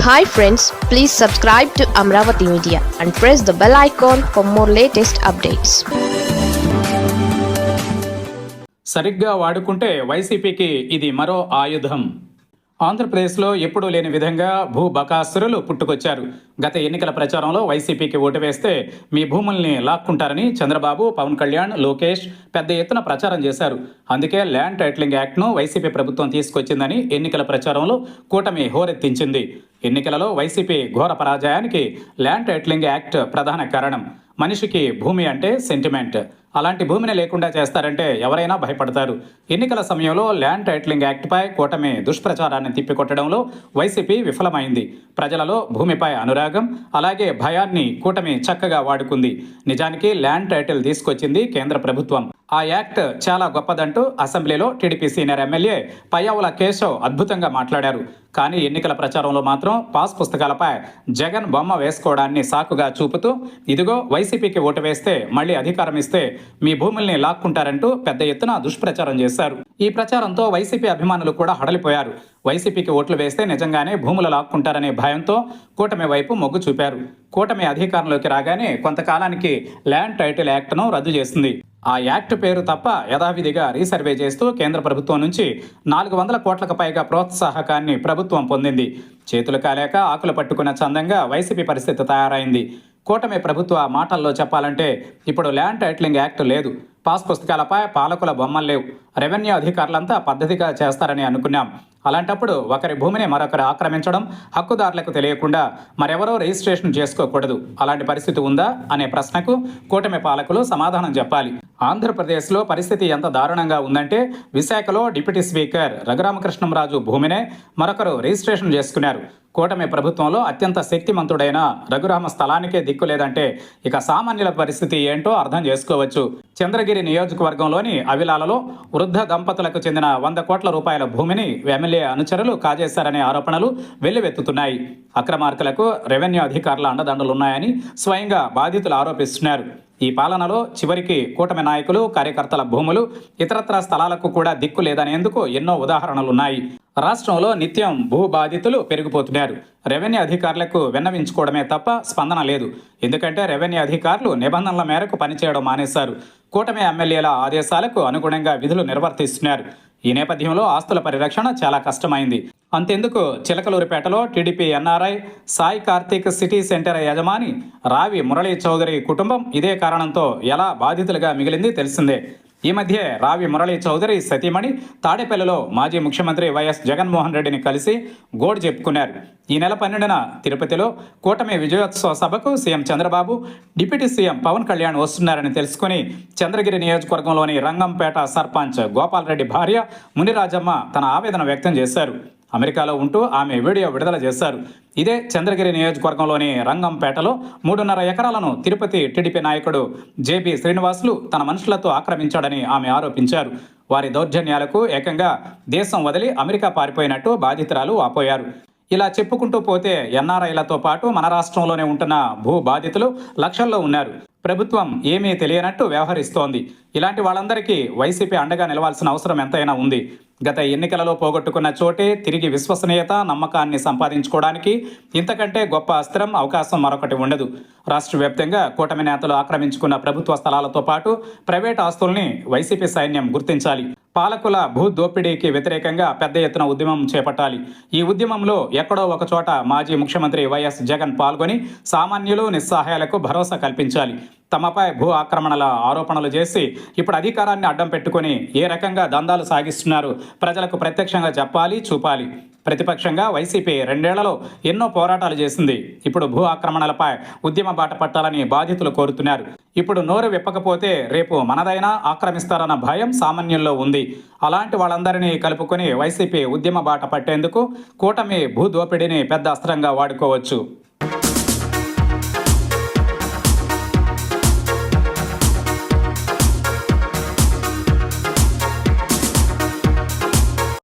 Hi friends, please subscribe to Amravati Media and press the bell icon for more latest updates. సరిగ్గా వాడుకుంటే వైసీపీకి ఇది మరో ఆయుధం. ఆంధ్రప్రదేశ్లో ఎప్పుడూ లేని విధంగా భూ బకాసురులు పుట్టుకొచ్చారు. గత ఎన్నికల ప్రచారంలో వైసీపీకి ఓటు వేస్తే మీ భూముల్ని లాక్కుంటారని చంద్రబాబు, పవన్ కళ్యాణ్, లోకేష్ పెద్ద ఎత్తున ప్రచారం చేశారు. అందుకే ల్యాండ్ టైటిలింగ్ యాక్ట్ను వైసీపీ ప్రభుత్వం తీసుకొచ్చిందని ఎన్నికల ప్రచారంలో కూటమి హోరెత్తించింది. ఎన్నికలలో వైసీపీ ఘోర పరాజయానికి ల్యాండ్ టైటిలింగ్ యాక్ట్ ప్రధాన కారణం. మనిషికి భూమి అంటే సెంటిమెంట్. అలాంటి భూమిని లేకుండా చేస్తారంటే ఎవరైనా భయపడతారు. ఎన్నికల సమయంలో ల్యాండ్ టైటిలింగ్ యాక్ట్పై కూటమి దుష్ప్రచారాన్ని తిప్పికొట్టడంలో వైసీపీ విఫలమైంది. ప్రజలలో భూమిపై అనురాగం, అలాగే భయాన్ని కూటమి చక్కగా వాడుకుంది. నిజానికి ల్యాండ్ టైటిల్ తీసుకొచ్చింది కేంద్ర ప్రభుత్వం. ఆ యాక్ట్ చాలా గొప్పదంటూ అసెంబ్లీలో TDP senior MLA Payyavula Keshav అద్భుతంగా మాట్లాడారు. కానీ ఎన్నికల ప్రచారంలో మాత్రం పాస్ పుస్తకాలపై జగన్ బొమ్మ వేసుకోవడాన్ని సాకుగా చూపుతూ, ఇదిగో వైసీపీకి ఓటు వేస్తే మళ్ళీ అధికారం ఇస్తే మీ భూముల్ని లాక్కుంటారంటూ పెద్ద ఎత్తున దుష్ప్రచారం చేశారు. ఈ ప్రచారంతో వైసీపీ అభిమానులు కూడా హడలిపోయారు. వైసీపీకి ఓట్లు వేస్తే నిజంగానే భూములు లాక్కుంటారనే భయంతో కూటమి వైపు మొగ్గు చూపారు. కూటమి అధికారంలోకి రాగానే కొంతకాలానికి ల్యాండ్ టైటిల్ యాక్ట్ను రద్దు చేసింది. ఆ యాక్ట్ పేరు తప్ప యథావిధిగా రీసర్వే చేస్తూ కేంద్ర ప్రభుత్వం నుంచి 400 కోట్లకు పైగా ప్రోత్సాహకాన్ని ప్రభుత్వం పొందింది. చేతులు కాలేక ఆకులు పట్టుకున్న చందంగా వైసీపీ పరిస్థితి తయారైంది. కూటమి ప్రభుత్వ మాటల్లో చెప్పాలంటే ఇప్పుడు ల్యాండ్ టైటిలింగ్ యాక్ట్ లేదు, పాస్ పుస్తకాలపై పాలకుల బొమ్మలు లేవు, రెవెన్యూ అధికారులంతా పద్ధతిగా చేస్తారని అనుకున్నాం. అలాంటప్పుడు ఒకరి భూమిని మరొకరు ఆక్రమించడం, హక్కుదారులకు తెలియకుండా మరెవరో రిజిస్ట్రేషన్ చేసుకోకూడదు. అలాంటి పరిస్థితి ఉందా అనే ప్రశ్నకు కూటమి పాలకులు సమాధానం చెప్పాలి. ఆంధ్రప్రదేశ్లో పరిస్థితి ఎంత దారుణంగా ఉందంటే, విశాఖలో డిప్యూటీ స్పీకర్ రఘురామకృష్ణంరాజు భూమినే మరొకరు రిజిస్ట్రేషన్ చేసుకున్నారు. కూటమి ప్రభుత్వంలో అత్యంత శక్తిమంతుడైన రఘురామ స్థలానికే దిక్కు లేదంటే ఇక సామాన్యుల పరిస్థితి ఏంటో అర్థం చేసుకోవచ్చు. చంద్రగిరి నియోజకవర్గంలోని అవిలాలలో వృద్ధ దంపతులకు చెందిన 100 కోట్ల రూపాయల భూమిని ఎమ్మెల్యే అనుచరులు కాజేశారనే ఆరోపణలు వెల్లువెత్తుతున్నాయి. అక్రమార్కులకు రెవెన్యూ అధికారుల అండదండలున్నాయని స్వయంగా బాధితులు ఆరోపిస్తున్నారు. ఈ పాలనలో చివరికి కూటమి నాయకులు, కార్యకర్తల భూములు, ఇతరత్ర స్థలాలకు కూడా దిక్కు లేదనేందుకు ఎన్నో ఉదాహరణలున్నాయి. రాష్ట్రంలో నిత్యం భూ బాధితులు పెరిగిపోతున్నారు. రెవెన్యూ అధికారులకు విన్నవించుకోవడమే తప్ప స్పందన లేదు. ఎందుకంటే రెవెన్యూ అధికారులు నిబంధనల మేరకు పనిచేయడం మానేశారు. కూటమి ఎమ్మెల్యేల ఆదేశాలకు అనుగుణంగా విధులు నిర్వర్తిస్తున్నారు. ఈ నేపథ్యంలో ఆస్తుల పరిరక్షణ చాలా కష్టమైంది. అంతెందుకు, చిలకలూరిపేటలో TDP NRI Sai Karthik city centre యజమాని రావి మురళీ చౌదరి కుటుంబం ఇదే కారణంతో ఎలా బాధితులుగా మిగిలింది తెలిసిందే. ఈ మధ్య రావి మురళీ చౌదరి సతీమణి తాడేపల్లిలో మాజీ ముఖ్యమంత్రి వైఎస్ జగన్మోహన్ రెడ్డిని కలిసి గోడు చెప్పుకున్నారు. ఈ నెల 12న తిరుపతిలో కూటమి విజయోత్సవ సభకు CM Chandrababu, deputy CM Pawan Kalyan వస్తున్నారని తెలుసుకుని చంద్రగిరి నియోజకవర్గంలోని రంగంపేట సర్పంచ్ గోపాల్ రెడ్డి భార్య మునిరాజమ్మ తన ఆవేదన వ్యక్తం చేశారు. అమెరికాలో ఉంటూ ఆమె వీడియో విడుదల చేశారు. ఇదే చంద్రగిరి నియోజకవర్గంలోని రంగంపేటలో 3.5 ఎకరాలను తిరుపతి టీడీపీ నాయకుడు జేబీ శ్రీనివాసులు తన మనుషులతో ఆక్రమించాడని ఆమె ఆరోపించారు. వారి దౌర్జన్యాలకు ఏకంగా దేశం వదిలి అమెరికా పారిపోయినట్టు బాధితురాలు వాపోయారు. ఇలా చెప్పుకుంటూ పోతే ఎన్ఆర్ఐలతో పాటు మన రాష్ట్రంలోనే ఉంటున్న భూ బాధితులు లక్షల్లో ఉన్నారు. ప్రభుత్వం ఏమీ తెలియనట్టు వ్యవహరిస్తోంది. ఇలాంటి వాళ్ళందరికీ వైసీపీ అండగా నిలవాల్సిన అవసరం ఎంతైనా ఉంది. గత ఎన్నికలలో పోగొట్టుకున్న చోటే తిరిగి విశ్వసనీయత, నమ్మకాన్ని సంపాదించుకోవడానికి ఇంతకంటే గొప్ప అస్త్రం, అవకాశం మరొకటి ఉండదు. రాష్ట్ర వ్యాప్తంగా కూటమి నేతలు ఆక్రమించుకున్న ప్రభుత్వ స్థలాలతో పాటు ప్రైవేట్ ఆస్తుల్ని వైసీపీ సైన్యం గుర్తించాలి. పాలకుల భూ దోపిడీకి వ్యతిరేకంగా పెద్ద ఎత్తున ఉద్యమం చేపట్టాలి. ఈ ఉద్యమంలో ఎక్కడో ఒక చోట మాజీ ముఖ్యమంత్రి వైఎస్ జగన్ పాల్గొని సామాన్యులు, నిస్సహాయాలకు భరోసా కల్పించాలి. తమపై భూ ఆక్రమణల ఆరోపణలు చేసి ఇప్పుడు అధికారాన్ని అడ్డం పెట్టుకుని ఏ రకంగా దందాలు సాగిస్తున్నారు ప్రజలకు ప్రత్యక్షంగా చెప్పాలి, చూపాలి. ప్రతిపక్షంగా వైసీపీ 2 ఏళ్లలో ఎన్నో పోరాటాలు చేసింది. ఇప్పుడు భూ ఆక్రమణలపై ఉద్యమ బాట పట్టాలని బాధితులు కోరుతున్నారు. ఇప్పుడు నోరు విప్పకపోతే రేపు మనదైనా ఆక్రమిస్తారన్న భయం సామాన్యుల్లో ఉంది. అలాంటి వాళ్ళందరినీ కలుపుకొని వైసీపీ ఉద్యమ బాట పట్టేందుకు కూటమి భూ దోపిడీని పెద్ద అస్త్రంగా వాడుకోవచ్చు.